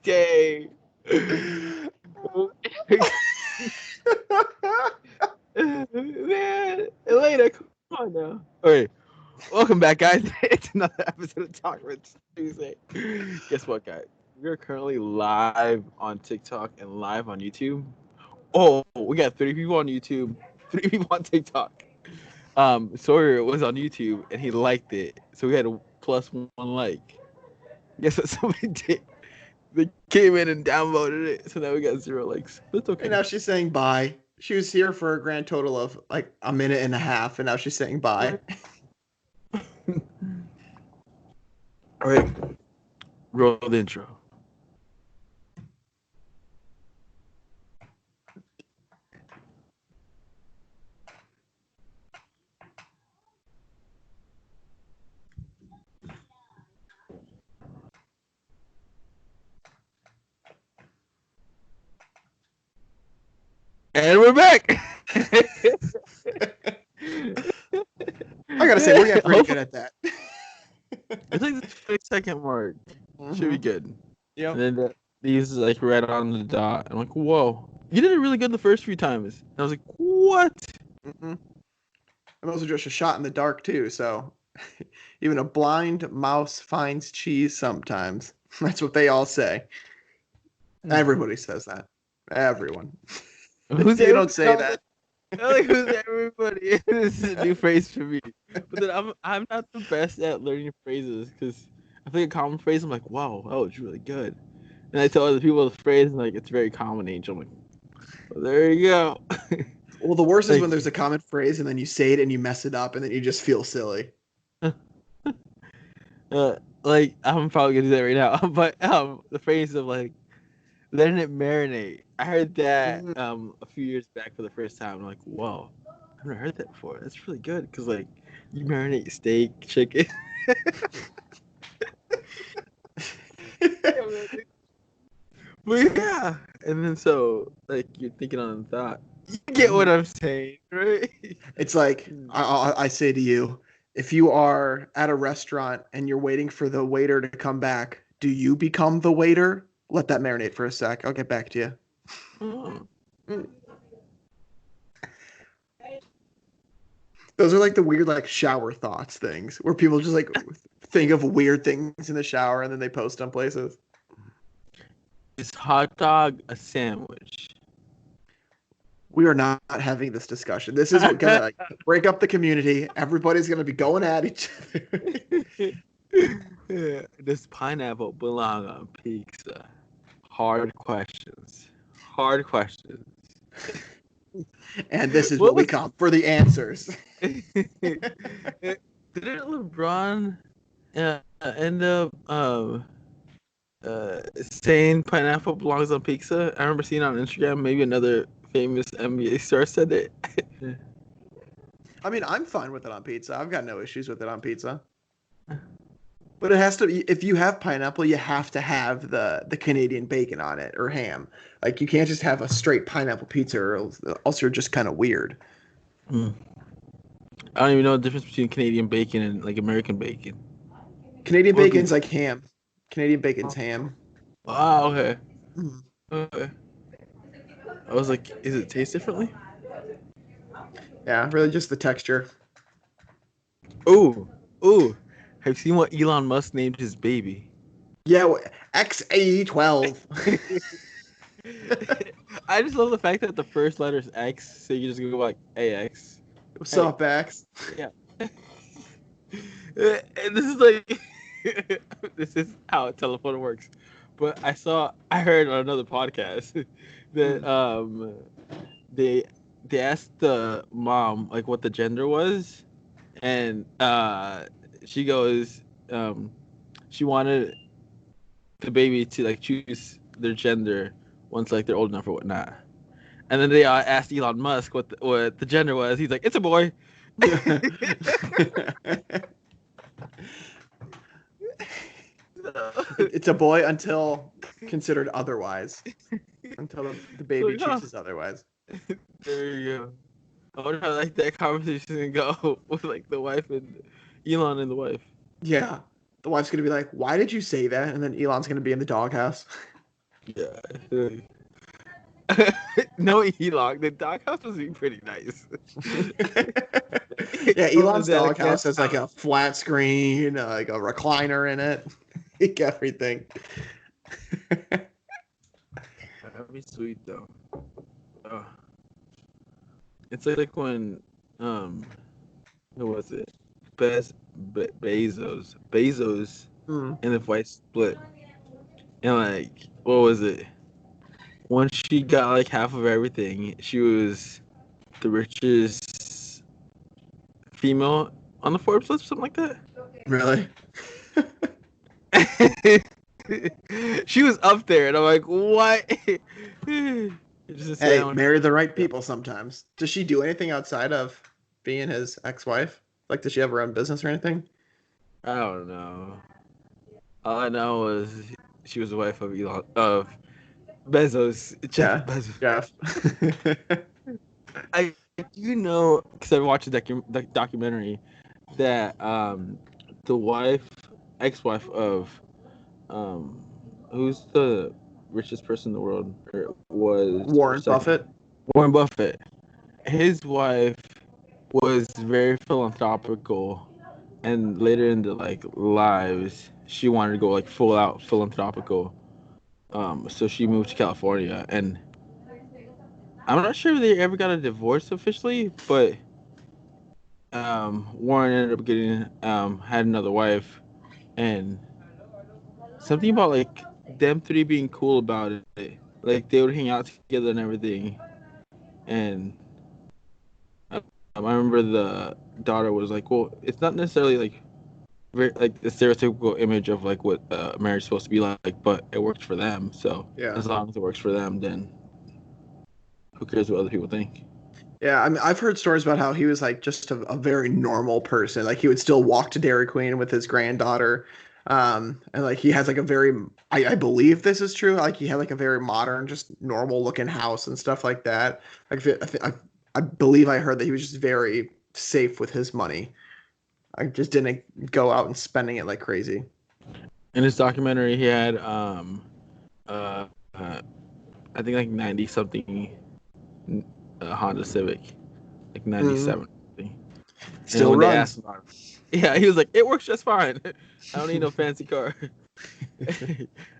Dang. Man, Elena, come on now. Okay, welcome back, guys. It's another episode of Talkmen Tuesday. Guess what, guys? We're currently live on TikTok and live on YouTube. Oh, we got 3 people on YouTube, 3 people on TikTok. Sawyer was on YouTube and he liked it, so we had a +1 like. Guess what somebody did? They came in and downloaded it, so now we got 0 likes. That's okay. And now she's saying bye. She was here for a grand total of like a minute and a half, and now she's saying bye. All right, roll the intro. And we're back. I gotta say, we're getting pretty good at that. It's like the 20-second mark. Should be good. Yep. And then these like right on the dot. I'm like, whoa, you did it really good the first few times. And I was like, what? And those are just a shot in the dark too. So even a blind mouse finds cheese sometimes. That's what they all say. Everybody says that. Everyone. They don't say that. Like, who's everybody? This is a new phrase for me. But then I'm not the best at learning phrases because I think a common phrase, I'm like, wow, that was really good. And I tell other people the phrase, and like, it's very common age. I'm like, well, there you go. Well, the worst is when there's a common phrase and then you say it and you mess it up and then you just feel silly. Like, I'm probably gonna do that right now. But the phrase of like letting it marinate. I heard that a few years back for the first time. I'm like, whoa, I've never heard that before. That's really good because like you marinate steak, chicken. But yeah, and then so like you're thinking on the thought. You get what I'm saying, right? It's like I say to you, if you are at a restaurant and you're waiting for the waiter to come back, do you become the waiter? Let that marinate for a sec. I'll get back to you. Those are like the weird like shower thoughts things where people just like think of weird things in the shower and then they post on places. Is hot dog a sandwich? We are not having this discussion. This is gonna like, break up the community. Everybody's gonna be going at each other. Does pineapple belong on pizza? Hard questions. Hard questions. And this is what we come for the answers. Didn't LeBron end up saying pineapple belongs on pizza? I remember seeing it on Instagram. Maybe another famous NBA star said it. I mean, I'm fine with it on pizza. I've got no issues with it on pizza. But it has to. If you have pineapple, you have to have the Canadian bacon on it or ham. Like you can't just have a straight pineapple pizza, or else you're just kind of weird. I don't even know the difference between Canadian bacon and like American bacon. Canadian bacon's like ham. Canadian bacon's ham. Oh, okay. Okay. I was like, is it taste differently? Yeah, really just the texture. Ooh. Have you seen what Elon Musk named his baby? Yeah, XA12. I just love the fact that the first letter is X, so you just go like AX. What's up, X? Yeah. And this is like, this is how a telephone works. But I heard on another podcast that they asked the mom like what the gender was, and she goes, she wanted the baby to like choose their gender once like they're old enough or whatnot. And then they asked Elon Musk what the gender was. He's like, it's a boy. It's a boy until considered otherwise. Until the baby chooses otherwise. There you go. I wonder how like that conversation can go with like the wife and Elon and the wife. Yeah. the wife's gonna be like, "Why did you say that?" And then Elon's gonna be in the doghouse. Yeah. No, Elon. The doghouse was being pretty nice. Yeah, Elon Elon's is at a doghouse guest has like a house. flat screen, like a recliner in it, like everything. That'd be sweet though. Oh. It's like when who was it? Bezos Hmm. and his wife split. And like what was it? Once she got like half of everything, she was the richest female on the Forbes list, something like Really? that. She was up there, and I'm like, what? Just to say Hey, how much. marry the right people sometimes. Does she do anything outside of being his ex-wife? Like, does she have her own business or anything? I don't know. All I know was she was the wife of Bezos, Jeff Yeah, Bezos. Jeff. I do know because I watched the documentary that the ex-wife of um who's the richest person in the world or Warren second Buffett. Warren Buffett. His wife was very philanthropical, and later in the like lives, she wanted to go like full out philanthropical. So she moved to California, and I'm not sure if they ever got a divorce officially, but Warren ended up getting had another wife, and something about like them three being cool about it. Like they would hang out together and everything, and I remember the daughter was like, "Well, it's not necessarily like very, like the stereotypical image of like what marriage is supposed to be like, but it worked for them. So Yeah. as long as it works for them, then who cares what other people think?" Yeah, I mean, I've heard stories about how he was like just a very normal person. Like he would still walk to Dairy Queen with his granddaughter. And like he has like a very, I believe this is true. Like he had like a very modern, just normal looking house and stuff like that. Like I believe I heard that he was just very safe with his money. I just didn't go out and spending it like crazy. In his documentary, he had uh, uh I think like 90 something Honda Civic, like Mm, 97. And still when they asked runs. him about it, yeah, he was like, "It works just fine. I don't need no fancy car."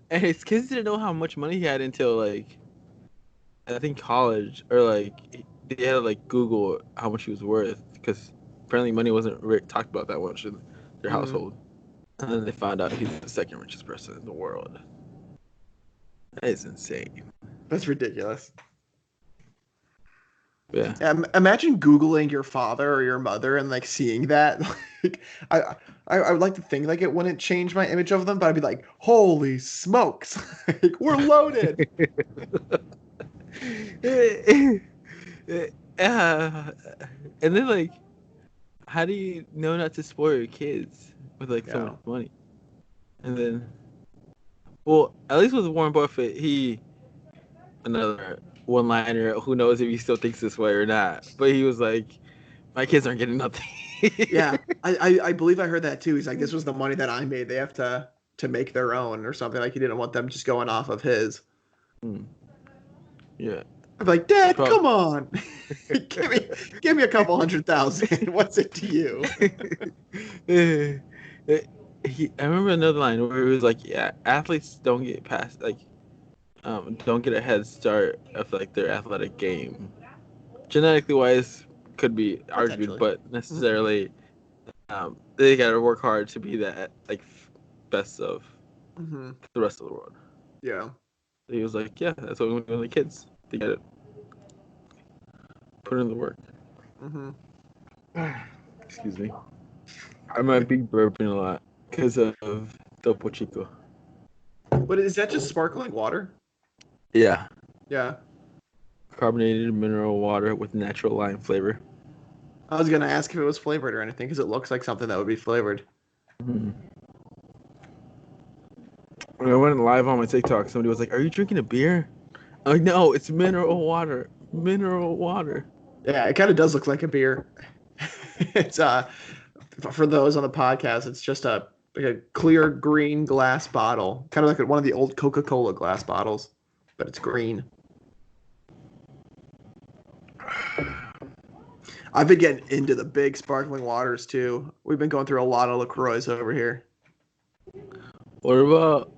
And his kids didn't know how much money he had until like I think college or like they had to like Google how much he was worth because apparently money wasn't talked about that much in their Mm, household. And then they found out he's the second richest person in the world. That is insane. that's ridiculous. Yeah. Yeah, imagine Googling your father or your mother and like seeing that. Like, I would like to think like it wouldn't change my image of them, but I'd be like, holy smokes, like, we're loaded. uh, and then like, how do you know not to spoil your kids with like so Yeah. much money? And then, well, at least with Warren Buffett, he another one liner. Who knows if he still thinks this way or not? But he was like, "My kids aren't getting nothing." Yeah, I believe I heard that too. He's like, this was the money that I made. They have to make their own or something. Like he didn't want them just going off of his. Hmm. Yeah. I'm like, Dad, Prob- come on, give me a couple 100,000. What's it to you? I remember another line where it was like, "Yeah, athletes don't get past like, don't get a head start of like their athletic game. Genetically wise, could be argued, Potentially. but Mhm. necessarily, they gotta work hard to be that like best of Mhm. the rest of the world." Yeah. He was like, "Yeah, that's what we want the kids to get it, put in the work." Mhm. Excuse me. I might be burping a lot because of Topo Chico. But is that just sparkling water? Yeah, Yeah. carbonated mineral water with natural lime flavor. I was gonna ask if it was flavored or anything because it looks like something that would be flavored. Mm-hmm. When I went live on my TikTok, somebody was like, "Are you drinking a beer?" I'm like, "No, it's mineral water. Mineral water." Yeah, it kind of does look like a beer. It's for those on the podcast, it's just a like a clear green glass bottle, kind of like one of the old Coca-Cola glass bottles, but it's green. I've been getting into the big sparkling waters too. We've been going through a lot of LaCroix over here. What about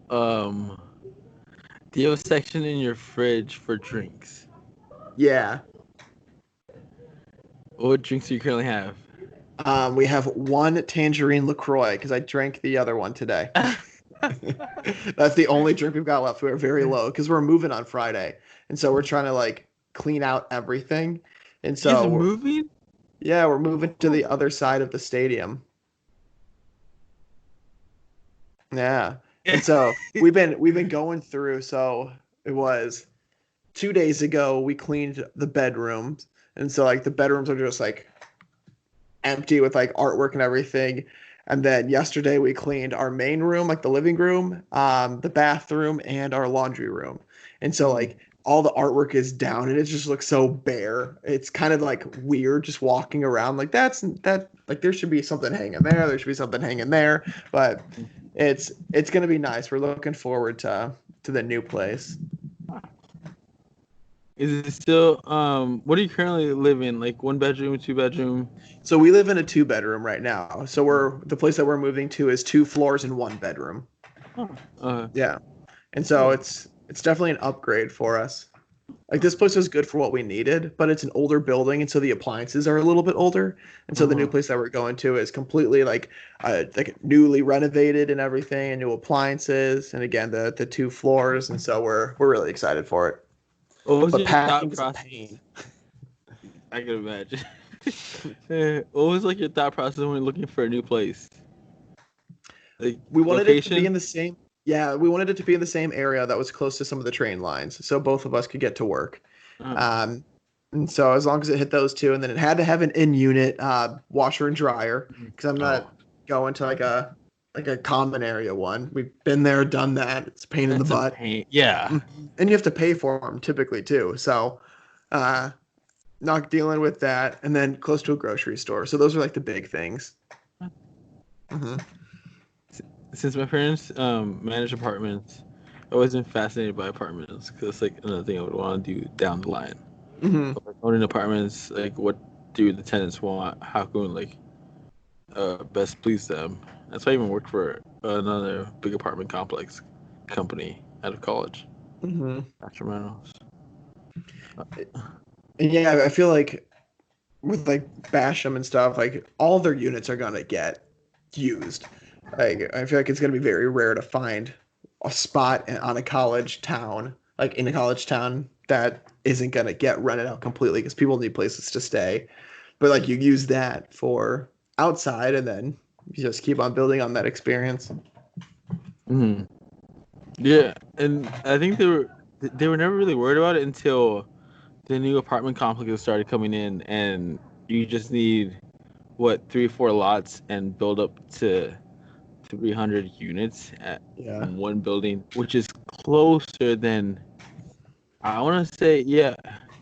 do you have a section in your fridge for drinks? Yeah. What drinks do you currently have? We have one tangerine LaCroix because I drank the other one today. That's the only drink we've got left. We're very low because we're moving on Friday, and so we're trying to like clean out everything. And You guys are so moving? yeah, we're moving to the other side of the stadium. Yeah. And so we've been going through. So it was 2 days ago we cleaned the bedrooms, and so like the bedrooms are just like empty with like artwork and everything. And then yesterday we cleaned our main room, like the living room, the bathroom, and our laundry room. And so like all the artwork is down and it just looks so bare. It's kind of like weird just walking around like that like there should be something hanging there. There should be something hanging there. But it's gonna be nice. We're looking forward to the new place. Is it still what do you currently live in? Like 1 bedroom, 2 bedroom? So we live in a 2 bedroom right now. So the place that we're moving to is 2 floors and 1 bedroom. Huh. Yeah. And so it's definitely an upgrade for us. Like this place was good for what we needed, but it's an older building, and so the appliances are a little bit older. And so the new place that we're going to is completely like newly renovated and everything, and new appliances, and again the 2 floors, and so we're really excited for it. What was But your thought packing is a process? pain. I can imagine. What was like your thought process when looking for a new place? Like We wanted it to be location? in the same Yeah, we wanted it to be in the same area that was close to some of the train lines, so both of us could get to work. Uh, Um, and so as long as it hit those two, and then it had to have an in-unit washer and dryer because I'm oh, not going to like a common area one. We've been there, done that. It's a pain in the that's a butt. pain. Yeah. And you have to pay for them typically too. So uh, not dealing with that, and then close to a grocery store. So those are like the big things. Hmm. Since my parents manage apartments, I wasn't fascinated by apartments because it's like another thing I would want to do down the line. Hmm. But, like, owning apartments, like what do the tenants want? How can like best please them? That's why I even worked for another big apartment complex company out of college. Hmm. Reynolds. And yeah, I feel like with like Basham and stuff, like all their units are gonna get used. Like I feel like it's gonna be very rare to find a spot on a college town, like in a college town, that isn't gonna get rented out completely because people need places to stay. But like you use that for outside, and then you just keep on building on that experience. Hmm. Yeah, and I think they were never really worried about it until the new apartment complexes started coming in, and you just need what 3 or 4 lots and build up to 300 units at Yeah. one building, which is closer than I want to say. Yeah,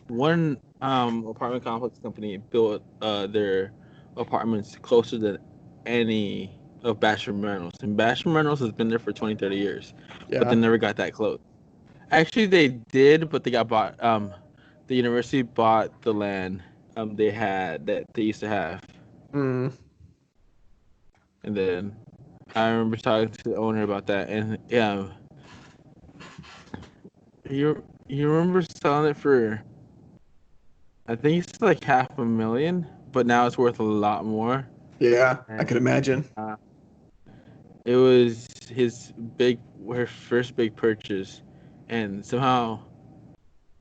one apartment complex company built their apartments closer than any of Basham Reynolds, and Basham Reynolds has been there for 20, 30 years, but they Yeah. never got that close. Actually, they did, but they got bought. The university bought the land they had that they used to have, Mm. and then I remember talking to the owner about that, and yeah, you remember selling it for I think it's like 500,000, but now it's worth a lot more. Yeah, I And could imagine. it was her first big purchase, and somehow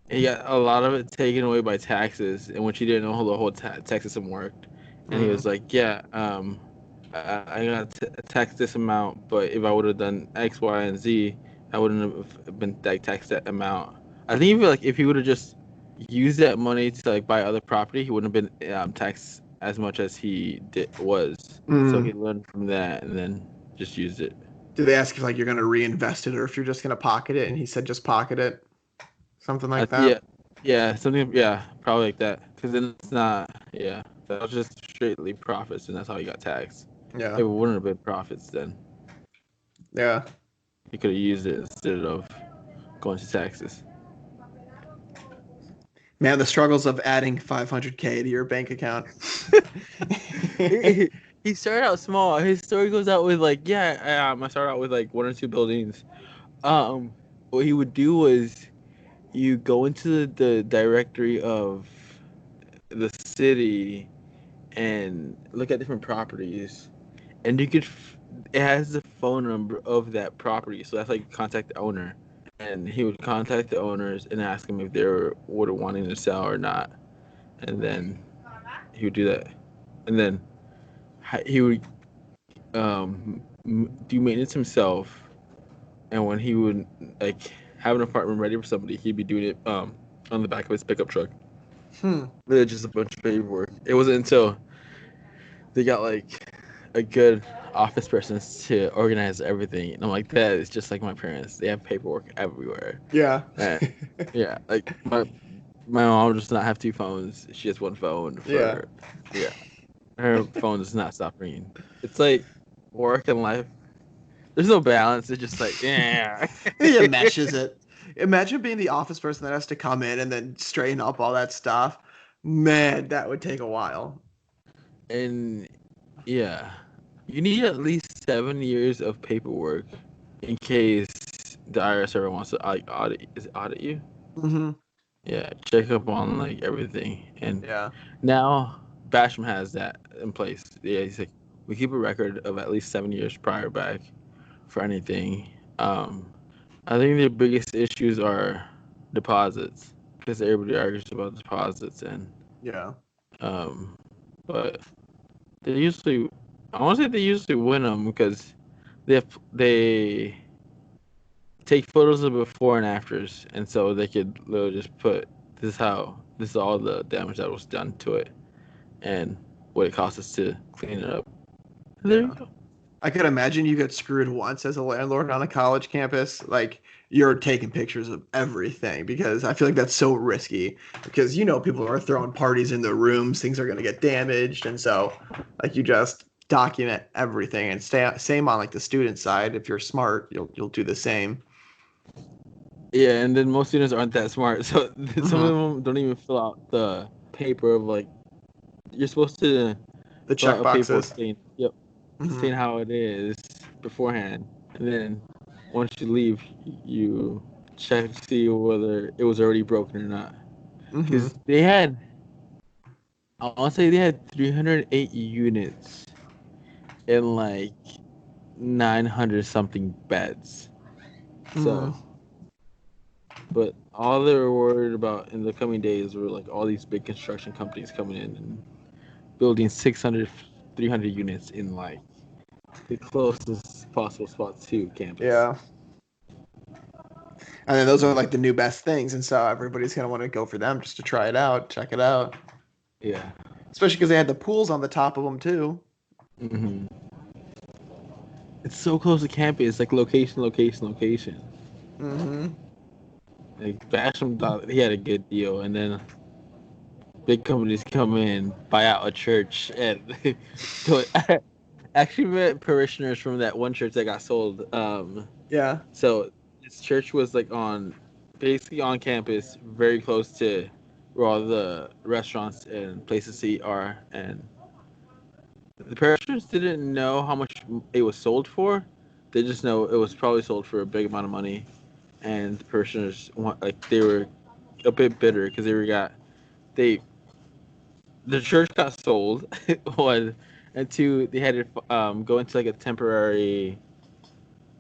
he got a lot of it taken away by taxes, and when she didn't know how the whole tax system worked, and he Mm. was like, "Yeah, I got taxed this amount, but if I would have done X, Y, and Z, I wouldn't have been taxed that amount." I think even like if he would have just used that money to like buy other property, he wouldn't have been taxed as much as he was. So he Mm. learned from that and then just used it. Do they ask if like you're gonna reinvest it or if you're just gonna pocket it? And he said just pocket it, something like that. Yeah, yeah, something. Yeah, probably like that. Because then it's not. Yeah, that was just straightly profits, and that's how he got taxed. Yeah. It wouldn't have been profits then. Yeah. He could have used it instead of going to taxes. Man, the struggles of adding 500K to your bank account. He started out small. His story goes out with like, I started out with like 1 or 2 buildings. What he would do was you go into the directory of the city and look at different properties, and you could. It has the phone number of that property, so that's like contact the owner, and he would contact the owners and ask them if they were wanting to sell or not, and then he would do that, and then he would do maintenance himself, and when he would like have an apartment ready for somebody, he'd be doing it on the back of his pickup truck. But it's just a bunch of paperwork. It wasn't until they got like a good office person to organize everything, and I'm like, that is just like my parents. They have paperwork everywhere. Yeah. And yeah, like my mom does not have 2 phones. She has 1 phone Yeah. for yeah. Her phone does not stop ringing. It's like work and life. There's no balance. It's just like, yeah. It meshes it. Imagine being the office person that has to come in and then straighten up all that stuff. Man, that would take a while. And yeah, you need at least 7 years of paperwork in case the IRS ever wants to like audit you. Mm-hmm. Yeah, check up on like everything. And Yeah. now Basham has that in place. Yeah, he's like, we keep a record of at least 7 years prior back for anything. I think the biggest issues are deposits because everybody argues about deposits and Yeah. um, but they usually, I want to say they usually win them because they take photos of before and afters, and so they could literally just put this is all the damage that was done to it, and what it costs us to clean it up. And there you Yeah. go. I could imagine you get screwed once as a landlord on a college campus. Like you're taking pictures of everything because I feel like that's so risky because people are throwing parties in the rooms, things are going to get damaged, and so like you just document everything and stay same on like the student side. If you're smart, you'll do the same. Yeah, and then most students aren't that smart, so some of Hmm. them don't even fill out the paper of like you're supposed to The fill check out a paperwork boxes. saying, yep, Hmm. saying how it is beforehand, and then once you leave, you check to see whether it was already broken or not. Hmm. Because they had, I want to say they had 308 units and like 900 something beds. Hmm. So, but all they were worried about in the coming days were like all these big construction companies coming in and building 600, 300 units in like the closest possible spot to campus. Yeah. And then those are like the new best things, and so everybody's gonna want to go for them just to try it out, check it out. Yeah. Especially because they had the pools on the top of them too. Hmm. It's so close to campus, like location, location, location. Hmm. Like Basham thought he had a good deal, and then big companies come in, buy out a church, and so I actually met parishioners from that one church that got sold. Yeah. So this church was like basically on campus, very close to where all the restaurants and places to eat are, and the parishioners didn't know how much it was sold for. They just know it was probably sold for a big amount of money, and the parishioners they were a bit bitter because they the church got sold one, and two they had to go into like a temporary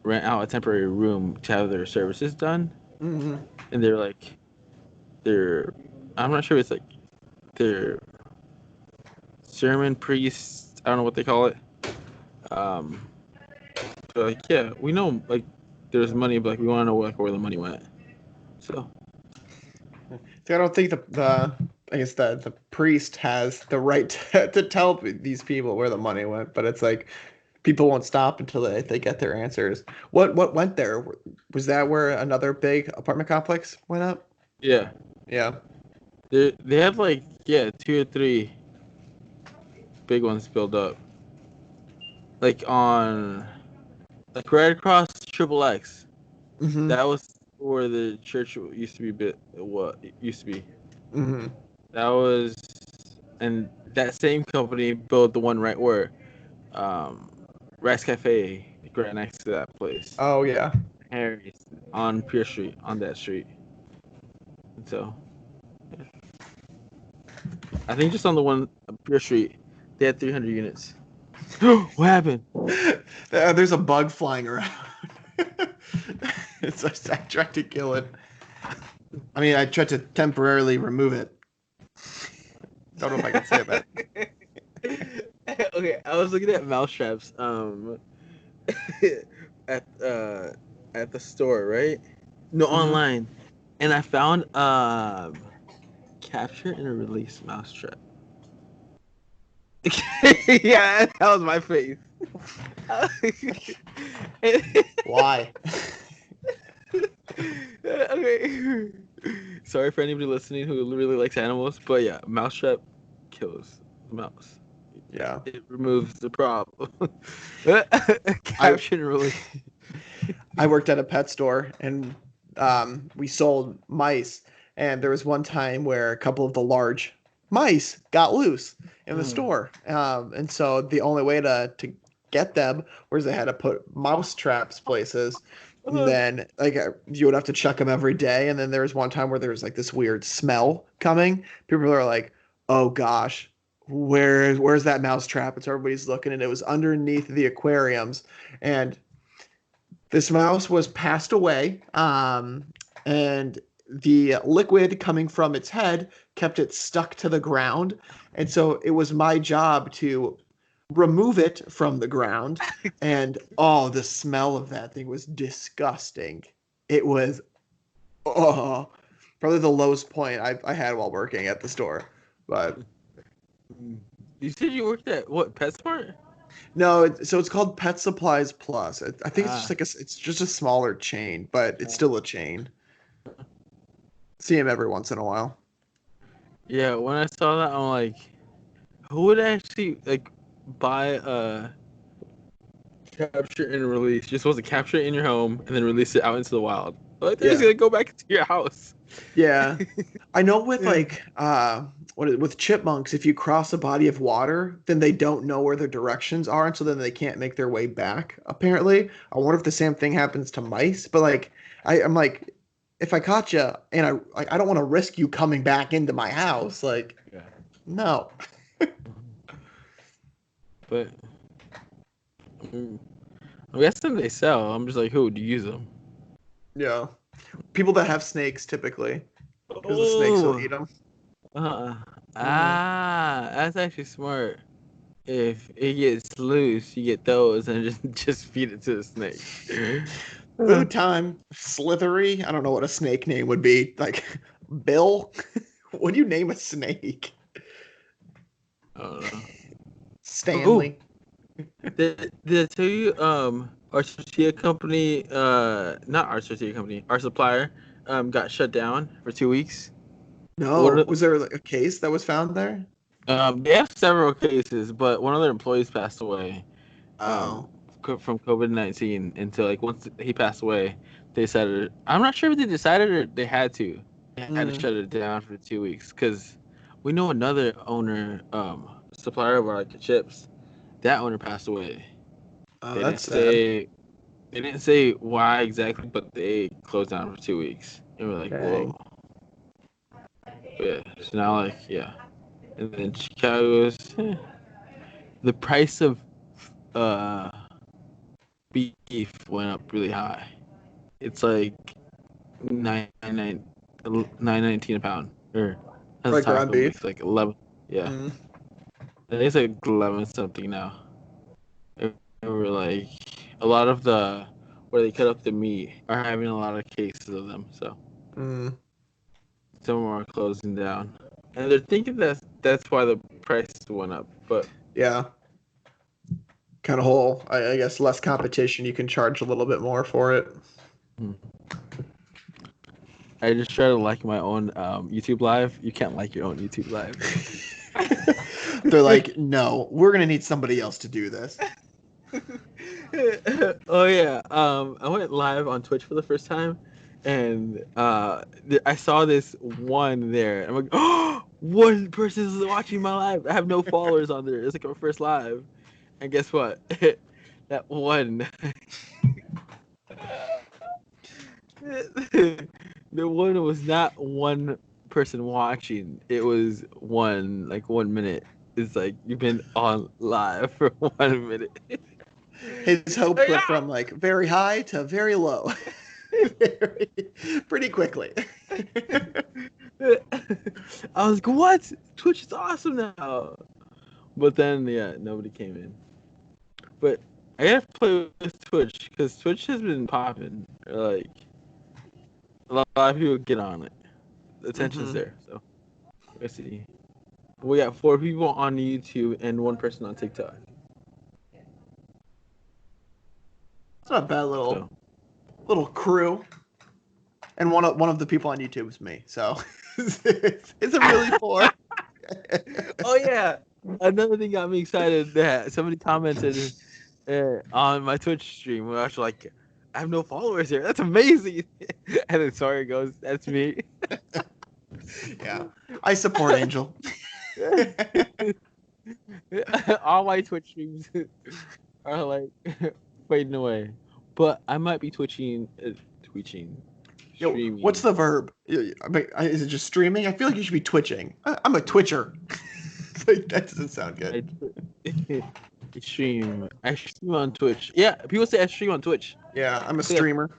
rent out a temporary room to have their services done, Hmm. and they're I'm not sure if it's like they're sermon priests. I don't know what they call it. Um, like, yeah, we know like there's money, but like we want to know like where the money went. So See, I don't think the I guess the priest has the right to tell these people where the money went, but it's like people won't stop until they get their answers. What went there? Was that where another big apartment complex went up? yeah, Yeah. they have like 2 or 3 big ones built up. Like on like right across Triple X. Mm-hmm. That was where the church used to be. What it used to be. Mm-hmm. That was, and that same company built the one right where, um, Rice Cafe, like right next to that place. Oh yeah. Harry's on Pier Street, on that street. And so, yeah. I think just on the one Pier Street, they had 300 units. What happened? There's a bug flying around. It's like I tried to kill it. I mean, I tried to temporarily remove it. Don't know if I can say that. Okay, I was looking at mouse traps at at the store, right? No, Mhm. online, and I found capture and release mousetrap. Yeah, that was my face. Why? Okay. Sorry for anybody listening who really likes animals, but yeah, mousetrap kills the mouse. Yeah. It removes the problem. I Capture and release. I worked at a pet store and we sold mice. And there was one time where a couple of the large mice got loose in the Mm. store. And so the only way to get them was they had to put mouse traps places. And then like you would have to check them every day. And then there was one time where there was like this weird smell coming. People are like, "Oh gosh, where's that mouse trap?" And so everybody's looking, and it was underneath the aquariums. And this mouse was passed away, and the liquid coming from its head kept it stuck to the ground. And so it was my job to remove it from the ground. And oh, the smell of that thing was disgusting. It was, oh, probably the lowest point I had while working at the store. But You said you worked at what, PetSmart? no, so it's called Pet Supplies Plus. I think it's just Ah, like it's just a smaller chain, but it's still a chain. See him every once in a while. yeah. When I saw that, I'm like, who would actually like buy a capture and release? You're supposed to capture it in your home and then release it out into the wild. Like they're just Yeah. gonna go back into your house. Yeah. I know with Yeah. like with chipmunks, if you cross a body of water, then they don't know where their directions are, and so then they can't make their way back, apparently. I wonder if the same thing happens to mice, but like I'm like if I caught you and I don't want to risk you coming back into my house, like Yeah. no. But mm, I'm guessing they sell. I'm just like, who do you use them? Yeah. People that have snakes typically because the snakes will Oh, eat them. uh, Hmm. that's actually smart. If it gets loose, you get those and just feed it to the snake. Food time. Slithery. I don't know what a snake name would be. Like Bill. What do you name a snake? I don't know. Oh, Stanley. did I tell you? Our tortilla company, not our tortilla company, our supplier, got shut down for 2 weeks. One No. of, Was there like a case that was found there? they have several cases, but one of their employees passed away. Oh. From COVID-19, and so like once he passed away, they decided. I'm not sure if they decided or they had to. They had to Mm. shut it down for 2 weeks because we know another owner, supplier of our like chips. That owner passed away. Oh, They that's didn't sad. say they didn't say why exactly, but they closed down for 2 weeks. And we're like, Dang. whoa, yeah. So now like yeah, and then Chicago's the price of uh beef went up really high. It's like nine nine 9.19 a pound. Or that's Like ground taco meat. beef. It's like 11. Yeah, Mm. I think it's like 11 something now. And we're like a lot of the where they cut up the meat are having a lot of cases of them. So Mm. some of them are closing down, and they're thinking that's why the price went up. But Yeah. Kind of whole. I guess less competition. You can charge a little bit more for it. hmm, I just try to like my own YouTube live. You can't like your own YouTube live. They're like, no, we're gonna need somebody else to do this. Oh yeah. I went live on Twitch for the first time, and I saw this one there. I'm like, oh, one person is watching my live. I have no followers on there. It's like my first live, and guess what? That one, the one was not one person watching. It was 1 minute. It's like you've been on live for 1 minute. His hopes went Yeah. from like very high to very low, very, pretty quickly. I was like, what? Twitch is awesome now. But then, yeah, nobody came in. But I gotta play with Twitch because Twitch has been popping. Like, a lot of people get on it. The attention's Mm-hmm. there. So, let's see. We got 4 people on YouTube and 1 person on TikTok. It's not a bad So, little crew. And one of the people on YouTube is me. So it's a really four. oh yeah, another thing got me excited that somebody commented on my Twitch stream where I was like, I have no followers here. That's amazing. And then Sawyer goes, that's me. Yeah. I support Angel. All my Twitch streams are like fading away. But I might be streaming. Yo, what's the verb? Is it just streaming? I feel like you should be twitching. I'm a twitcher. Like, that doesn't sound good. I stream. I stream on Twitch. Yeah, people say I stream on Twitch. Yeah, I'm a streamer.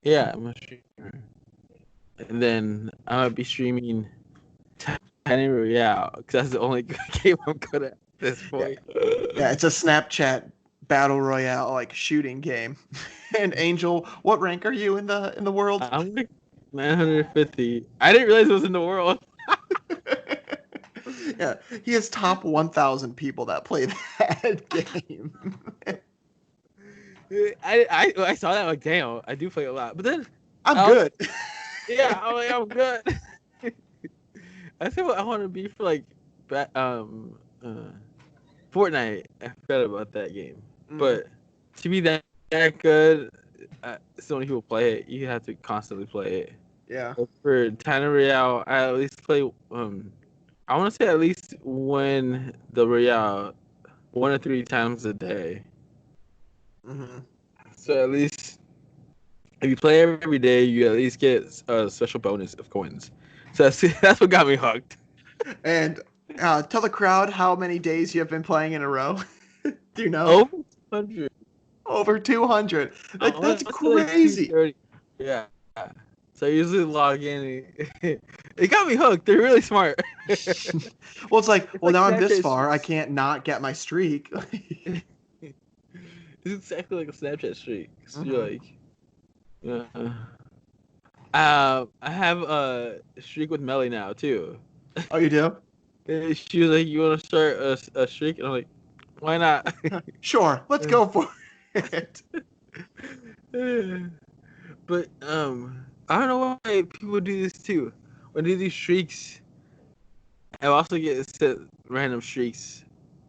Yeah, I'm a streamer. And then I might be streaming Tiny Royale because that's the only game I'm good at this point. Yeah, it's a Snapchat battle royale like shooting game. And Angel, what rank are you in the world? I'm like 950. I didn't realize it was in the world. Yeah, he has top 1,000 people that play that game. I saw that like damn, I do play a lot, but then I'm good. Yeah, I'm good. I think what I want to be for like Fortnite. I forgot about that game, but to be that good, so many people play it. You have to constantly play it. Yeah. But for Tiny Royale, I at least play. I want to say at least win the Royale 1 or 3 times a day. Mm-hmm. So at least if you play every day, you at least get a special bonus of coins. So that's what got me hooked. And tell the crowd how many days you have been playing in a row. Do you know? Over 200. Over 200. Like, that's crazy. Like yeah. So I usually log in. It got me hooked. They're really smart. Well, it's like, well, like now I'm this Snapchat far. I streaks. can't not get my streak. It's exactly like a Snapchat streak. So Mhm. you're like, I have a streak with Melly now too. Oh, you do? She was like, "You want to start a streak?" And I'm like, "Why not?" Sure. Let's go for it. But I don't know why people do this too. When they do these streaks, I also get set random streaks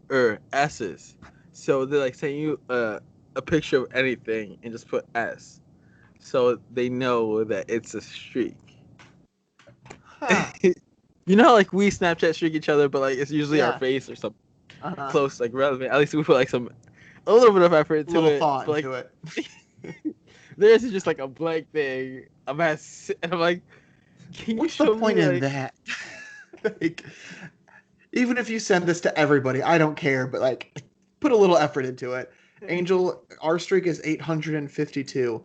or S's. So they're like sending you a picture of anything and just put S, so they know that it's a streak. Huh. You know, like we Snapchat streak each other, but like it's usually our Yeah. face or something Uh-huh. close, like relevant. At least we put like a little bit of effort A into little it. thought But, like, into it. theirs is just like a blank thing. And I'm like, can you What's show the point me in like, that? Like, even if you send this to everybody, I don't care, but like, put a little effort into it. Angel, our streak is 852.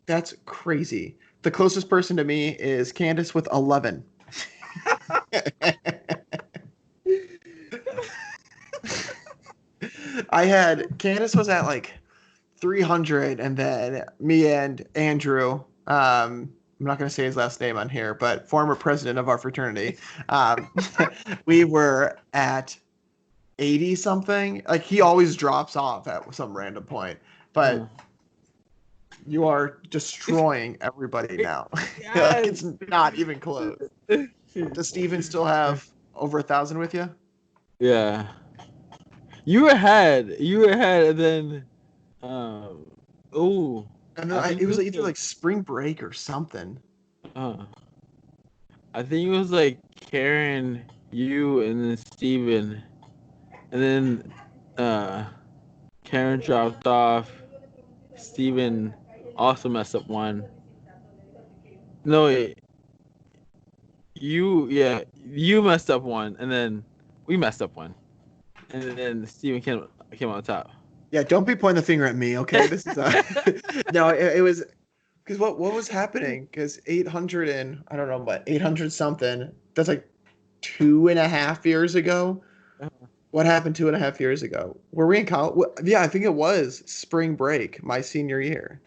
That's crazy. The closest person to me is Candace with 11. Candace was at like 300, and then me and Andrew, I'm not going to say his last name on here, but former president of our fraternity, we were at 80 something. Like, he always drops off at some random point, but you are destroying everybody now. Like, it's not even close. Does Steven still have over 1,000 with you? Yeah. You were ahead, and then Um. Oh, And then I think it it was was either like spring break or something. uh, I think it was like Karen, you, and then Steven. And then Karen dropped off. Steven also messed up one. No, wait, you messed up one, and then we messed up one, and then Steven came on top. Yeah, don't be pointing the finger at me, okay? This is no, it was because what was happening? Because 800 and I don't know what 800 something. That's like 2.5 years ago. What happened 2.5 years ago? Were we in college? Yeah, I think it was spring break, my senior year.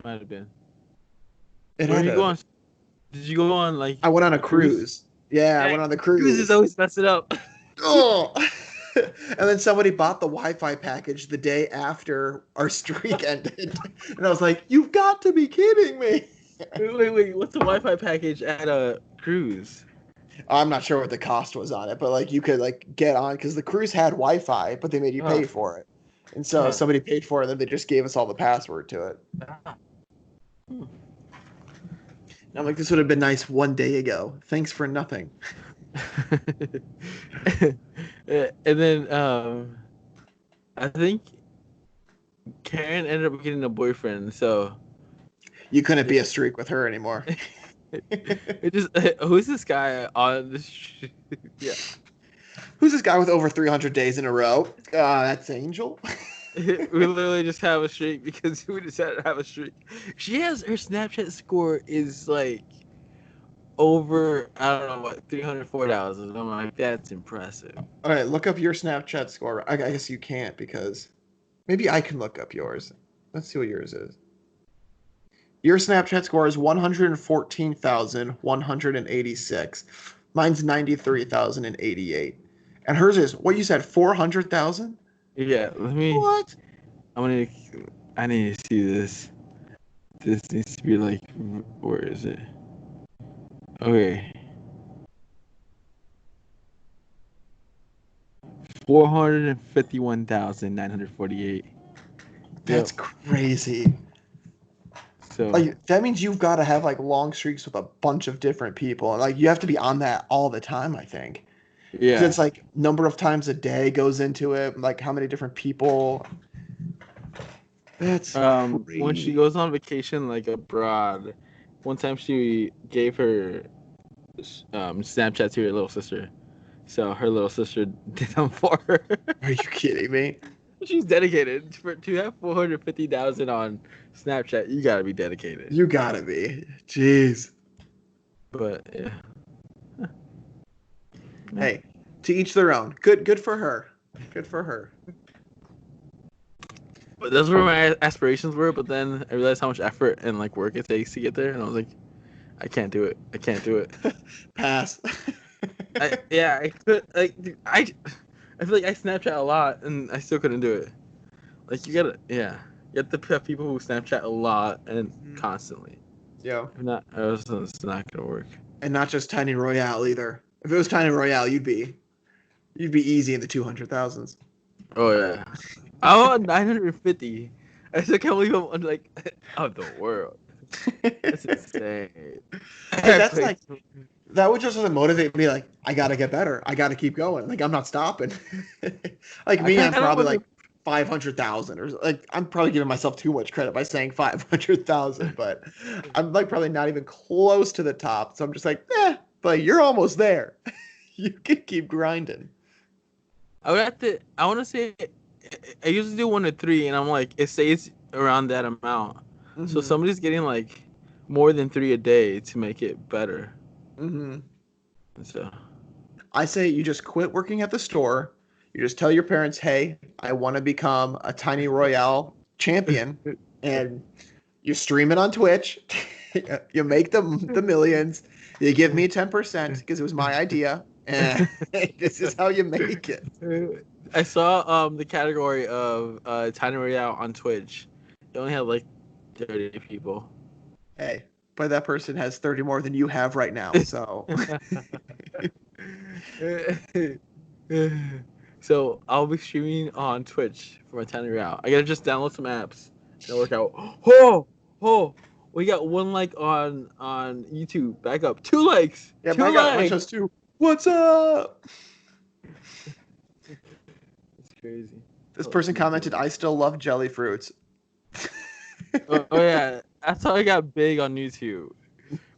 Might have been. It Where had did you go to. on? Did you go on like I went on a a cruise? cruise. Yeah, I Yeah, went on the cruises cruise. always mess it up. Oh. And then somebody bought the Wi-Fi package the day after our streak ended. And I was like, "You've got to be kidding me." Wait. What's the Wi-Fi package at a cruise? I'm not sure what the cost was on it, but like you could like get on because the cruise had Wi-Fi, but they made you Uh, pay for it. And so uh, somebody paid for it, and then they just gave us all the password to it. hmm. And I'm like, this would have been nice one day ago. Thanks for nothing. And then I think Karen ended up getting a boyfriend, so You couldn't yeah. be a streak with her anymore. It just who's this guy on this? Yeah, Who's this guy with over 300 days in a row? That's Angel. we literally just have a streak because we decided to have a streak. She has her Snapchat score is like over I don't know what 304,000. I'm like that's impressive. All right, look up your Snapchat score. I guess you can't because maybe I can look up yours. Let's see what yours is. Your Snapchat score is 114,186. Mine's 93,088. And hers is what you said 400,000? Yeah, let me. What? I'm gonna. I need to see this. This needs to be like, where is it? Okay, 451,948. That's Yep. crazy. So Like that means you've got to have like long streaks with a bunch of different people and like you have to be on that all the time, I think. Because yeah. it's like number of times a day goes into it, like how many different people. That's When she crazy. goes on vacation like abroad, one time she gave her Snapchat to her little sister. So her little sister did them for her. Are you kidding me? She's dedicated. To have 450,000 on Snapchat, you gotta be dedicated. You gotta be. Jeez. But yeah. Yeah. Hey, to each their own. Good for her. Good for her. But those were my aspirations were, but then I realized how much effort and like work it takes to get there, and I was like, I can't do it. I can't do it. Pass. I could like I feel like I Snapchat a lot and I still couldn't do it. Like you have to have people who Snapchat a lot and constantly. Yeah. If not, it's not gonna work. And not just Tiny Royale either. If it was Tiny Royale, you'd be easy in the 200,000s. Oh yeah, I'm on 950. I still can't believe I'm on like of the world. That's insane. And that's like that would just motivate me. Like I gotta get better. I gotta keep going. Like I'm not stopping. Like I me, kind I'm of probably want like 500,000 or like I'm probably giving myself too much credit by saying 500,000, but I'm like probably not even close to the top. So I'm just like, but you're almost there. You can keep grinding. I want to say I usually do 1 to 3, and I'm like it stays around that amount. So Mm-hmm. somebody's getting like more than 3 a day to make it better. Mm-hmm. So I say you just quit working at the store. You just tell your parents, hey, I want to become a Tiny Royale champion. And you stream it on Twitch. You make the millions. You give me 10% because it was my idea. And this is how you make it. I saw the category of Tiny Royale on Twitch. It only had like 30 people. Hey, but that person has 30 more than you have right now. So So So I'll be streaming on Twitch for my Tiny Real. I gotta just download some apps and work out. Oh, we got 1 like on YouTube. Back up, 2 likes, Yeah, two my God, my likes. show's too. What's up? It's crazy. This person commented, "I still love jelly fruits." Oh yeah, that's how I got big on YouTube.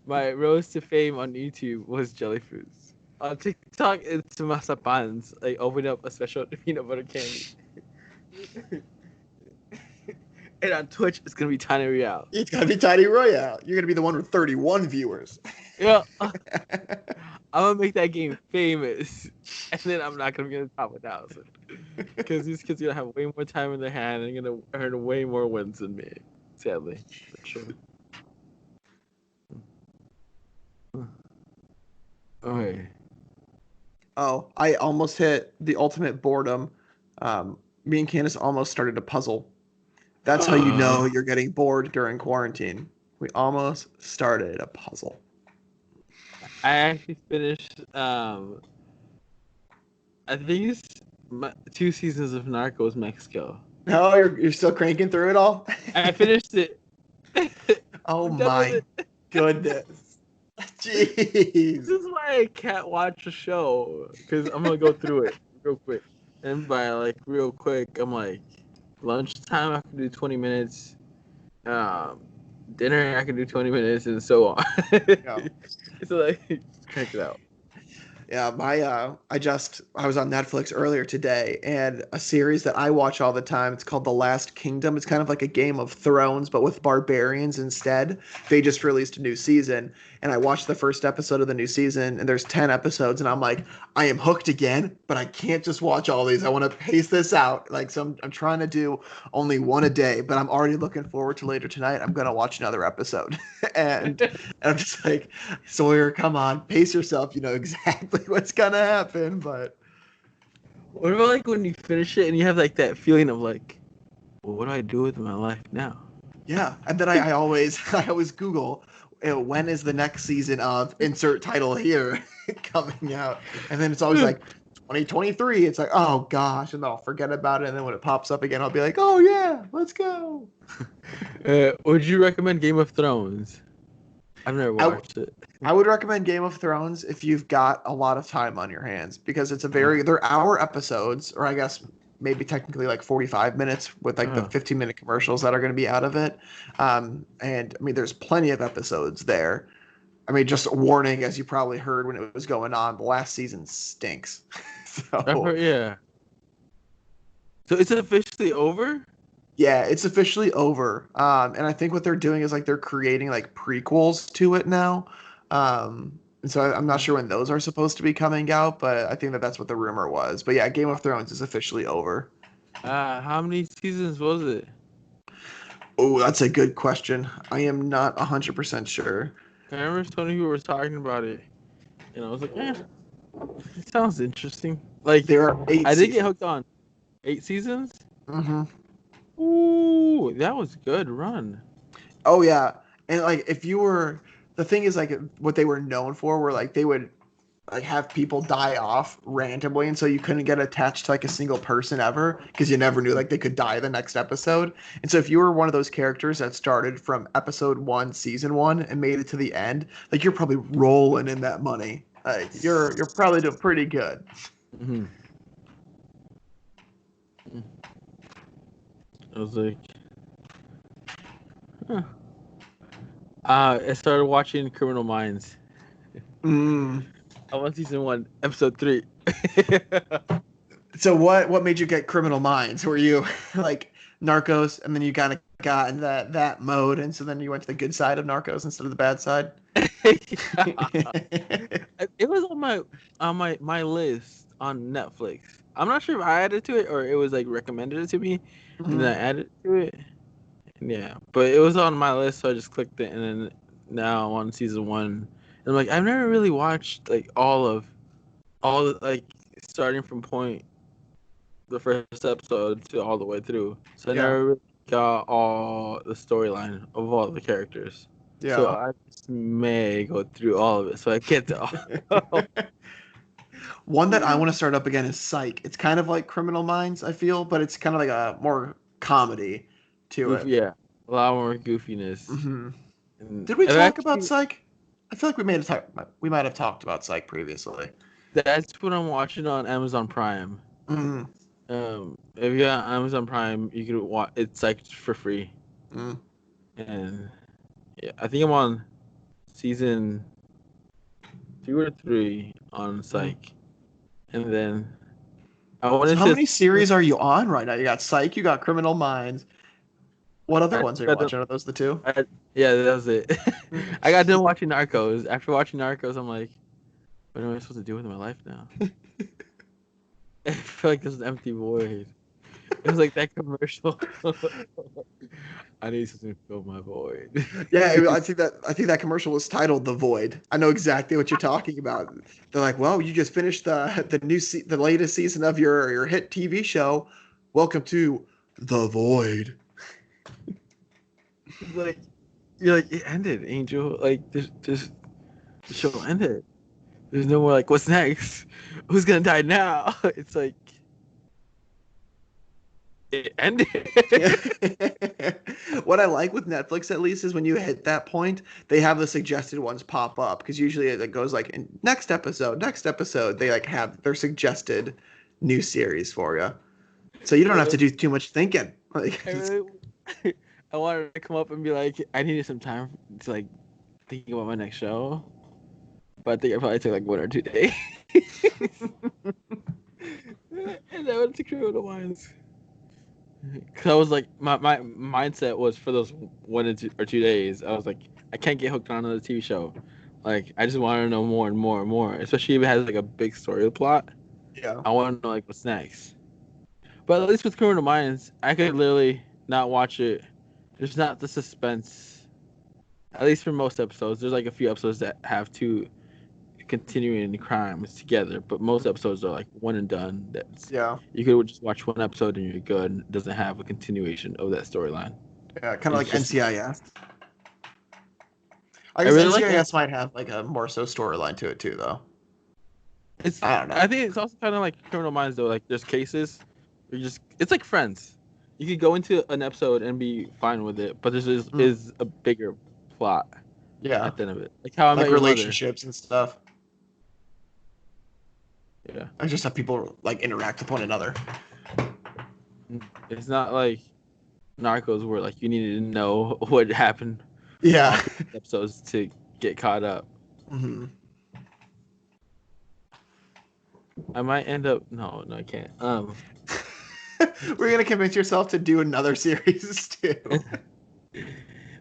My rose to fame on YouTube was jelly fruits. On TikTok, it's mazapans. Like open up a special peanut butter candy. And on Twitch, it's gonna be Tiny Real. It's gotta be Tiny Royale. You're gonna be the one with 31 viewers. Yeah, I'm gonna make that game famous, and then I'm not gonna be on the top 1,000 because these kids are gonna have way more time in their hand and gonna earn way more wins than me. Sadly, for sure. Okay. Oh, I almost hit the ultimate boredom. Me and Candace almost started a puzzle. That's how you know you're getting bored during quarantine. We almost started a puzzle. I actually finished. I think it's 2 seasons of Narcos Mexico. No, you're still cranking through it all? I finished it. Oh I'm done with my it. goodness. This Jeez. is why I can't watch a show because I'm gonna go through it real quick. And by like real quick, I'm like lunchtime I can do 20 minutes. Dinner I can do 20 minutes, and so on. Yeah. So like, crank it out. Yeah, I was on Netflix earlier today, and a series that I watch all the time. It's called The Last Kingdom. It's kind of like a Game of Thrones, but with barbarians instead. They just released a new season, and I watched the first episode of the new season, and there's 10 episodes, and I'm like, I am hooked again, but I can't just watch all these. I want to pace this out. Like, so I'm trying to do only one a day, but I'm already looking forward to later tonight. I'm gonna watch another episode, and I'm just like, Sawyer, come on, pace yourself. You know exactly what's gonna happen, but What about like when you finish it and you have like that feeling of like, well, what do I do with my life now? yeah. And then I always I always Google when is the next season of insert title here coming out, and then it's always like 2023. It's like, oh gosh, and then I'll forget about it, and then when it pops up again, I'll be like, oh yeah, let's go. Would you recommend Game of Thrones? I've never watched it. I would recommend Game of Thrones if you've got a lot of time on your hands, because they're hour episodes, or I guess maybe technically like 45 minutes with like the 15-minute commercials that are going to be out of it. And I mean, there's plenty of episodes there. I mean, just a warning, as you probably heard when it was going on, the last season stinks. Yeah. So it's officially over? Yeah, it's officially over. And I think what they're doing is like they're creating like prequels to it now. And so I'm not sure when those are supposed to be coming out, but I think that's what the rumor was. But yeah, Game of Thrones is officially over. How many seasons was it? Oh, that's a good question. I am not 100% sure. I remember so many people were talking about it, and I was like, it sounds interesting. Like, There are 8 I did seasons. get hooked on 8 seasons. Mm-hmm. Ooh, that was a good run. Oh yeah, and like the thing is like what they were known for were like they would like have people die off randomly, and so you couldn't get attached to like a single person ever because you never knew like they could die the next episode. And so if you were one of those characters that started from episode 1, season 1, and made it to the end, like you're probably rolling in that money. Like you're probably doing pretty good. Mm-hmm. I was like, huh. I started watching Criminal Minds. Mm. I on season 1, episode 3. So what made you get Criminal Minds? Were you like Narcos, and then you kind of got in that mode, and so then you went to the good side of Narcos instead of the bad side? It was on my list on Netflix. I'm not sure if I added to it or it was like recommended it to me, and then I added to it. Yeah, but it was on my list, so I just clicked it, and then now I'm on season 1. And I'm like, I've never really watched like all like starting from the first episode to all the way through. So I never really got all the storyline of all the characters. Yeah. So I just may go through all of it, so I get to all. One that I want to start up again is Psych. It's kind of like Criminal Minds, I feel, but it's kind of like a more comedy to it. Goofy, yeah, a lot more goofiness. Hmm. And Did we I've talk about actually, Psych? I feel like we might have talked about Psych previously. that's what I'm watching on Amazon Prime. Mm, If you got Amazon Prime, you can watch. It's like for free, mm. and yeah, I think I'm on season 2 or 3 on Psych, and then I So wanted how to. many series are you on right now? You got Psych, you got Criminal Minds. What other I ones are you got done, watching? Are those the two? yeah, that was it. Mm. I got done watching Narcos. After watching Narcos, I'm like, what am I supposed to do with my life now? I feel like there's an empty void. It was like that commercial. I need something to fill my void. Yeah, I think that commercial was titled "The Void." I know exactly what you're talking about. They're like, "Well, you just finished the latest season of your hit TV show. Welcome to the Void." Like you're like it ended, Angel. Like there's the show ended. There's no more like what's next? Who's gonna die now? It's like it ended. Yeah. What I like with Netflix, at least, is when you hit that point, they have the suggested ones pop up because usually it goes like in next episode, next episode. They like have their suggested new series for you, so you don't have to do too much thinking. Like, I really, I wanted to come up and be like, I needed some time to like think about my next show, but I think I probably took like 1 or 2 days. And that went to Criminal Minds. Cause I was like, my mindset was for those 1 or 2 days. I was like, I can't get hooked on another TV show. Like, I just want to know more and more and more. Especially if it has like a big story plot. yeah. I want to know like what's next. But at least with Criminal Minds, I could literally not watch it. There's not the suspense. At least for most episodes, there's like a few episodes that have two continuing crimes together, but most episodes are like one and done. That's Yeah. you could just watch one episode and you're good. It doesn't have a continuation of that storyline. Yeah, kind of It's like just NCIS. I I guess really like it. NCIS might have like a more so storyline to it too, though. It's I don't know. I think it's also kind of like Criminal Minds though. Like there's cases where you just it's like Friends. You could go into an episode and be fine with it, but is a bigger plot Yeah, at the end of it. Like How I like Met Your Mother. relationships and stuff. Yeah, I just have people like interact with one another. it's not like Narcos where like you needed to know what happened all Yeah. 3 episodes to get caught up. Hmm. I might end up no, I can't. We're gonna convince yourself to do another series too.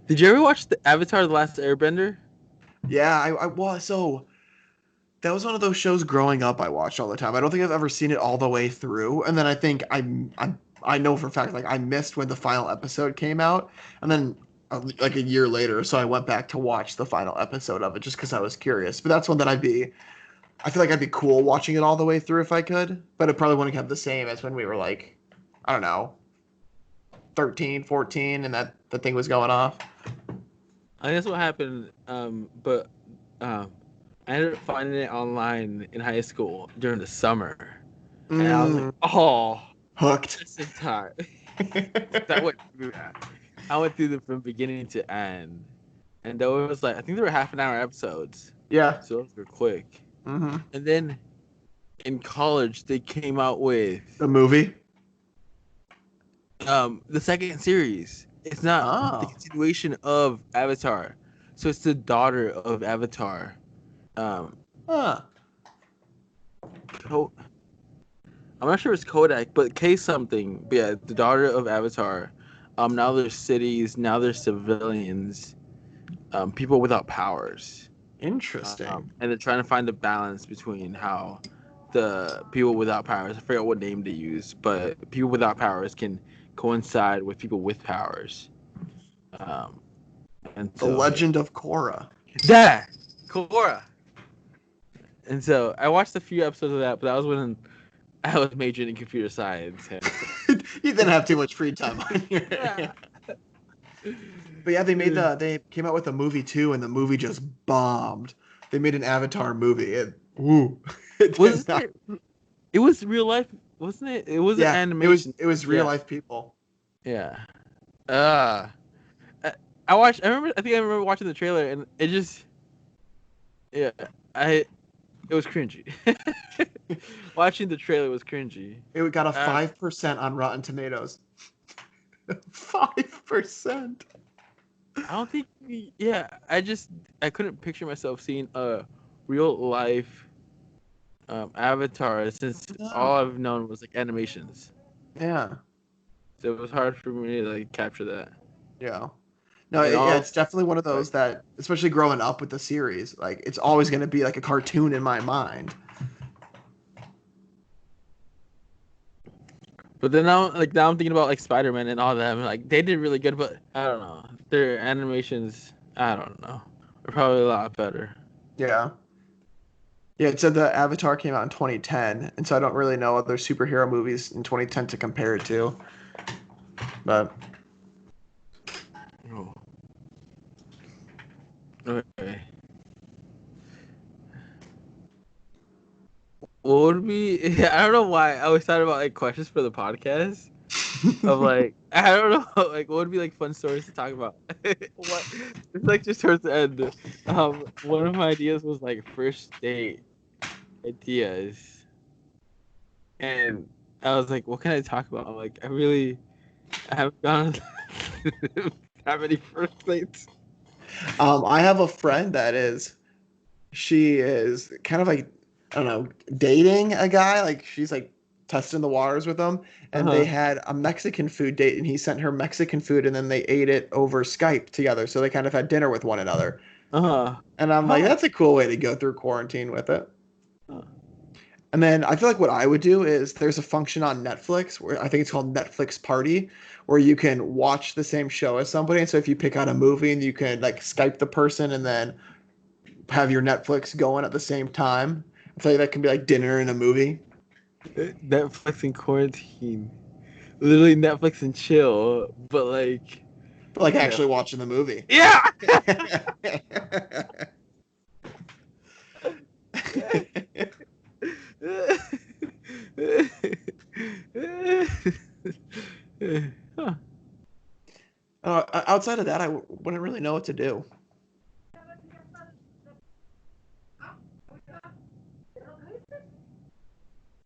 Did you ever watch the Avatar: The Last Airbender? Yeah, I was so that was one of those shows growing up I watched all the time. I don't think I've ever seen it all the way through, and then I think I know for a fact like I missed when the final episode came out, and then like a year later, so I went back to watch the final episode of it just because I was curious. But that's one that I feel like I'd be cool watching it all the way through if I could, but it probably wouldn't have the same as when we were like, I don't know, 13, 14, and that the thing was going off. I guess what happened, but I ended up finding it online in high school during the summer, and I was like, oh, Hooked. this is time. That went through that. I went through them from beginning to end, and though it was like I think there were half-an-hour episodes, Yeah. so those were quick. Mm-hmm. And then in college, they came out with The movie. the second series. It's not the continuation of Avatar, so it's the daughter of Avatar. Huh. I'm not sure it's Kodak, but K something. But yeah, the daughter of Avatar. Now there's cities. Now there's civilians. People without powers. Interesting. And they're trying to find the balance between how the people without powers, I forget what name they use, but people without powers can coincide with people with powers. And The so, Legend of Korra. yeah, Korra. And so I watched a few episodes of that, but that was when I was majoring in computer science. And You didn't have too much free time on your yeah. But yeah, they came out with a movie too, and the movie just bombed. They made an Avatar movie. Ooh. It did Wasn't not. it? It was real life, wasn't it? It was an Yeah, animation. it was real Yeah, life people. yeah. Uh, I, I watched. I remember. I think I remember watching the trailer, and it just. Yeah, I. It was cringy. Watching the trailer was cringy. It got a Uh, 5% on Rotten Tomatoes. 5%. I don't think. Yeah, I couldn't picture myself seeing a real life Avatar since all No. I've known was like animations. Yeah. So it was hard for me to like capture that. Yeah. No, And yeah, all it's definitely one of like, those that, especially growing up with the series, like it's always going to be like a cartoon in my mind. but then now I'm thinking about like Spider-Man and all that. Like they did really good, but I don't know. Their animations, I don't know, are probably a lot better. Yeah. Yeah, it said the Avatar came out in 2010, and so I don't really know other superhero movies in 2010 to compare it to. But Oh, okay. What would be? I don't know why I always thought about like questions for the podcast of like I don't know like what would be like fun stories to talk about. What it's like just towards the end. One of my ideas was like first date ideas, and I was like, what can I talk about? I'm like, I haven't gone on that many first dates. I have a friend she is kind of like, I don't know, dating a guy. Like she's like testing the waters with him, Uh and they huh. had a Mexican food date, and he sent her Mexican food, and then they ate it over Skype together. So they kind of had dinner with one another. Uh huh. And I'm like, Oh. that's a cool way to go through quarantine with it. And then I feel like what I would do is there's a function on Netflix where I think it's called Netflix Party, where you can watch the same show as somebody. And so if you pick out a movie and you can like Skype the person and then have your Netflix going at the same time, I feel like that can be like dinner and a movie, Netflix and quarantine. Literally Netflix and chill, but like but like Netflix. actually watching the movie. Yeah. Huh. Outside of that, wouldn't really know what to do.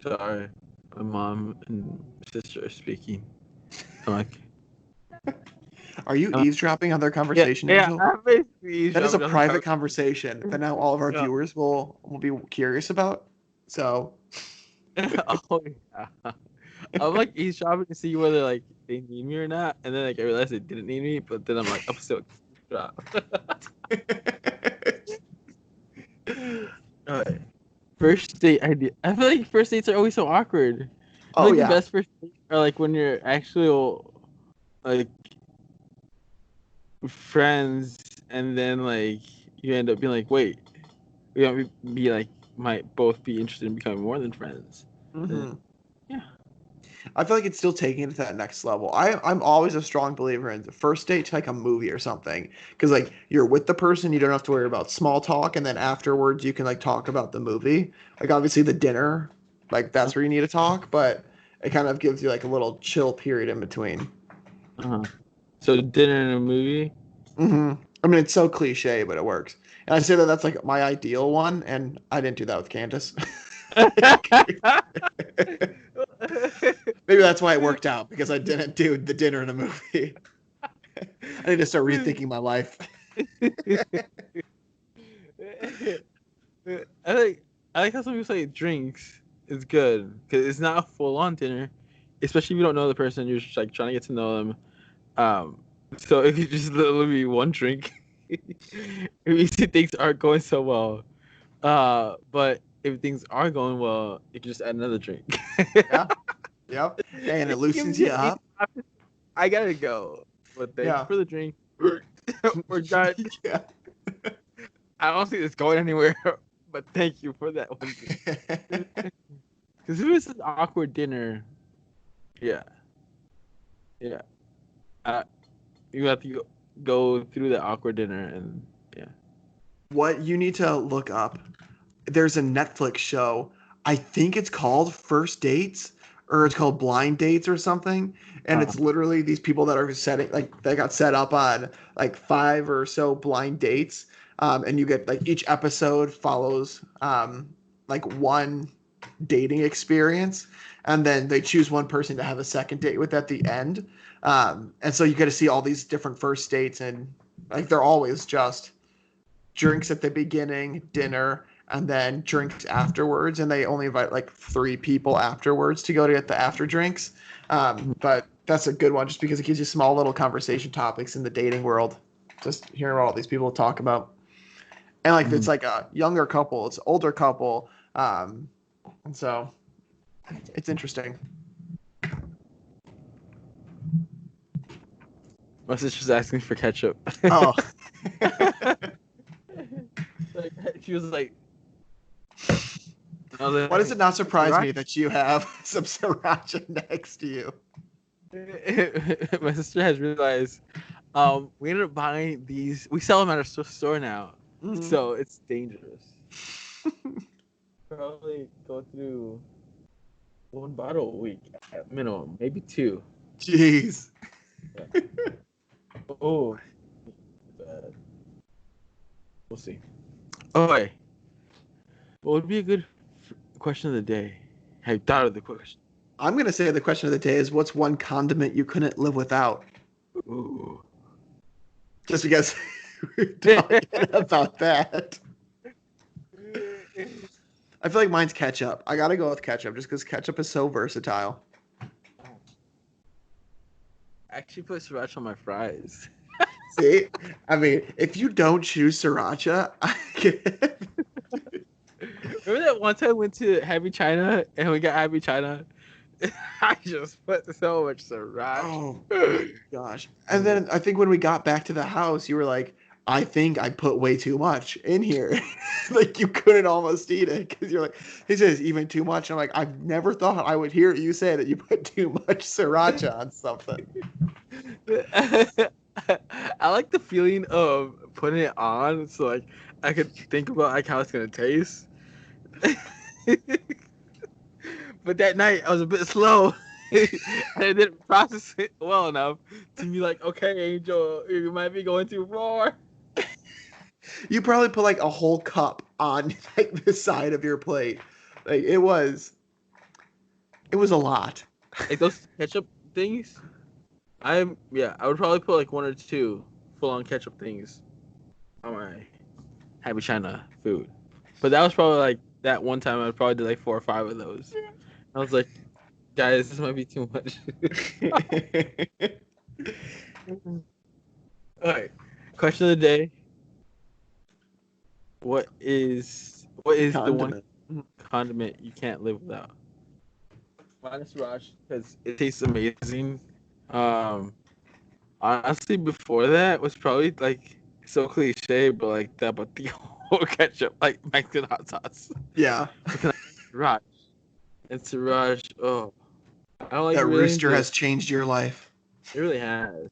Sorry, my mom and sister are speaking. I'm like, Are you I'm, eavesdropping on their yeah, conversation, yeah. Angel? I'm basically That is a eavesdropping on the private conversation. conversation that now all of our Yeah. viewers will be curious about. So, Oh yeah. I'm like eavesdropping to see whether like they need me or not, and then like I realized they didn't need me, but then I'm like, I'm still eavesdrop. Alright. First date idea. I feel like first dates are always so awkward. I feel oh like the yeah, best first dates are like when you're actually like friends, and then like you end up being like, wait, we might be like might both be interested in becoming more than friends. Then, hmm yeah. I feel like it's still taking it to that next level. I'm always a strong believer in the first date to like a movie or something, because like you're with the person, you don't have to worry about small talk, and then afterwards you can like talk about the movie. Like obviously the dinner, like that's where you need to talk, but it kind of gives you like a little chill period in between. Uh-huh. So dinner and a movie. I mean, it's so cliche, but it works. And I say that that's like my ideal one, and I didn't do that with Candace. Maybe that's why it worked out because I didn't do the dinner in a movie. I need to start rethinking my life. I like I like how some people say drinks is good because it's not a full on dinner, especially if you don't know the person. You're just like trying to get to know them. Um, so it could just literally be one drink. If things aren't going so well, but if things are going well, you can just add another drink. Yeah. Yep. Hey, and it It loosens gives you you eight up. options. I gotta go, but thank you Yeah. for the drink. We're done. Yeah. I don't see this going anywhere, but thank you for that one drink. Because if it's an awkward dinner, yeah, yeah, uh, you have to go through the awkward dinner, and yeah. What you need to look up there's a Netflix show. I think it's called First Dates or it's called Blind Dates or something. And Uh, it's literally these people that are setting like they got set up on like 5 or so blind dates. And you get like each episode follows like one dating experience, and then they choose one person to have a second date with at the end. And so you get to see all these different first dates, and like they're always just drinks at the beginning, dinner, and then drinks afterwards. And they only invite like 3 people afterwards to go to get the after drinks. But that's a good one just because it gives you small little conversation topics in the dating world. Just hearing what all these people talk about. And like it's like a younger couple, it's an older couple. And so it's interesting. my sister's asking for ketchup. Oh. Like, she was like, I was like, Why does it not surprise me "Sriracha?" that you have some sriracha next to you? My sister has realized we ended up buying these. We sell them at our store now, so it's dangerous. Probably go through 1 bottle a week at minimum, maybe 2. Jeez. Yeah. Oh, bad. We'll see. Okay, what would be a good question of the day? Have you thought of the question? I'm going to say the question of the day is what's one condiment you couldn't live without? Ooh. Just because we're talking about that. I feel like mine's ketchup. I got to go with ketchup just because ketchup is so versatile. Actually, put sriracha on my fries. See? I mean, if you don't choose sriracha, I get... Remember that one time we went to Happy China and we got Happy China? I just put so much sriracha. Oh, gosh. And then I think when we got back to the house, you were like, I think I put way too much in here. Like you couldn't almost eat it because you're like, he says even too much. I'm like, I've never thought I would hear you say that you put too much sriracha on something. I like the feeling of putting it on, so like I could think about like how it's gonna taste. But that night I was a bit slow. I didn't process it well enough to be like, okay, Angel, you might be going too far. You probably put like a whole cup on like the side of your plate. Like it was a lot. Like those ketchup things, I would probably put like 1 or 2 full on ketchup things on my Happy China food. But that was probably like that one time I probably did like 4 or 5 of those. I was like, guys, this might be too much. All right. Question of the day. What is the one Condiment. condiment you can't live without? Mine is sriracha because it tastes amazing. Honestly, before that was probably like so cliche, but like the tapatio ketchup, like Mexican hot sauce. Yeah. Sriracha. And sriracha, oh, I don't like That everything. rooster has changed your life. It really has.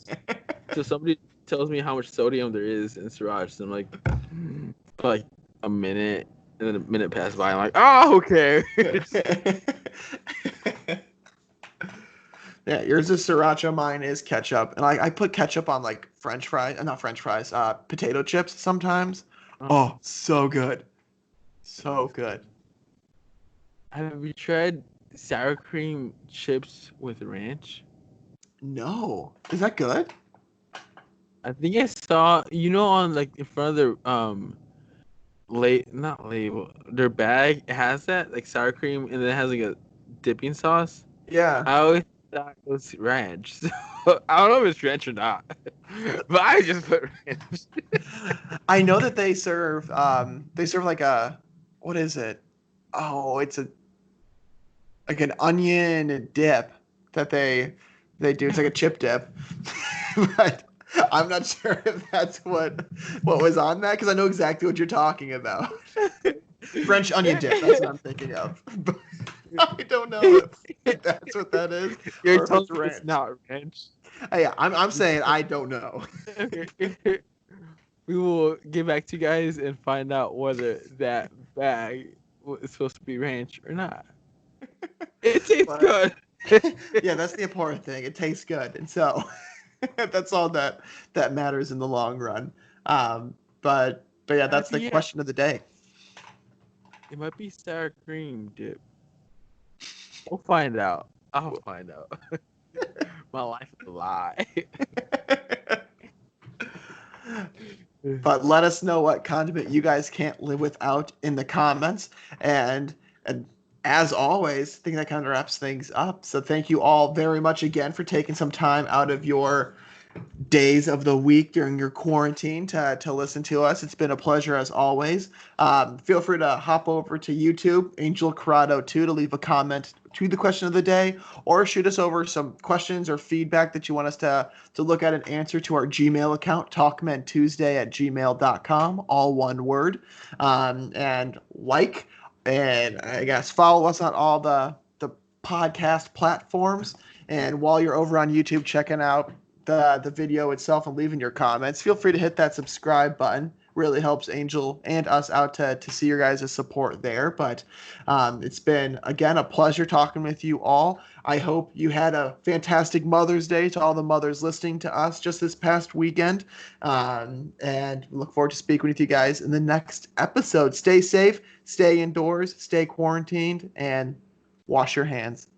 So somebody tells me how much sodium there is in sriracha, and I'm like, for like a minute, and then a minute passed by. I'm like, oh, okay. Yeah, yours is sriracha, mine is ketchup. And I put ketchup on like French fries, not French fries, potato chips sometimes. Oh, so good. So good. Have you tried sour cream chips with ranch? No. Is that good? I think I saw, on like in front of their not label, their bag. It has that like sour cream, and then it has like a dipping sauce. Yeah. I always thought it was ranch. So I don't know if it's ranch or not, but I just put ranch. I know that they serve like a, what is it? Oh, it's like an onion dip that they do. It's like a chip dip. But I'm not sure if that's what was on that because I know exactly what you're talking about. French onion dip. That's what I'm thinking of. But I don't know if that's what that is You're or if telling it's me ranch. it's not ranch. Yeah, I'm saying I don't know. we will get back to you guys and find out whether that bag is supposed to be ranch or not. It tastes But good. yeah, that's the important thing. It tastes good, and so that's all that matters in the long run. But yeah, that's the Yeah, question of the day. it might be sour cream dip. We'll find out. I'll find out. My life is a lie. But let us know what condiment you guys can't live without in the comments. And as always, I think that kind of wraps things up. So thank you all very much again for taking some time out of your days of the week during your quarantine to listen to us. It's been a pleasure as always. Feel free to hop over to YouTube, Angel Corrado 2, to leave a comment to the question of the day, or shoot us over some questions or feedback that you want us to look at and answer to our Gmail account, talkmentuesday@gmail.com, all one word. And and I guess follow us on all the podcast platforms. And while you're over on YouTube checking out the video itself and leaving your comments, feel free to hit that subscribe button. Really helps Angel and us out to see your guys' support there. But it's been, again, a pleasure talking with you all. I hope you had a fantastic Mother's Day to all the mothers listening to us just this past weekend. And look forward to speaking with you guys in the next episode. Stay safe, stay indoors, stay quarantined, and wash your hands.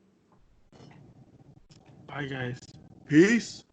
Bye, guys. Peace.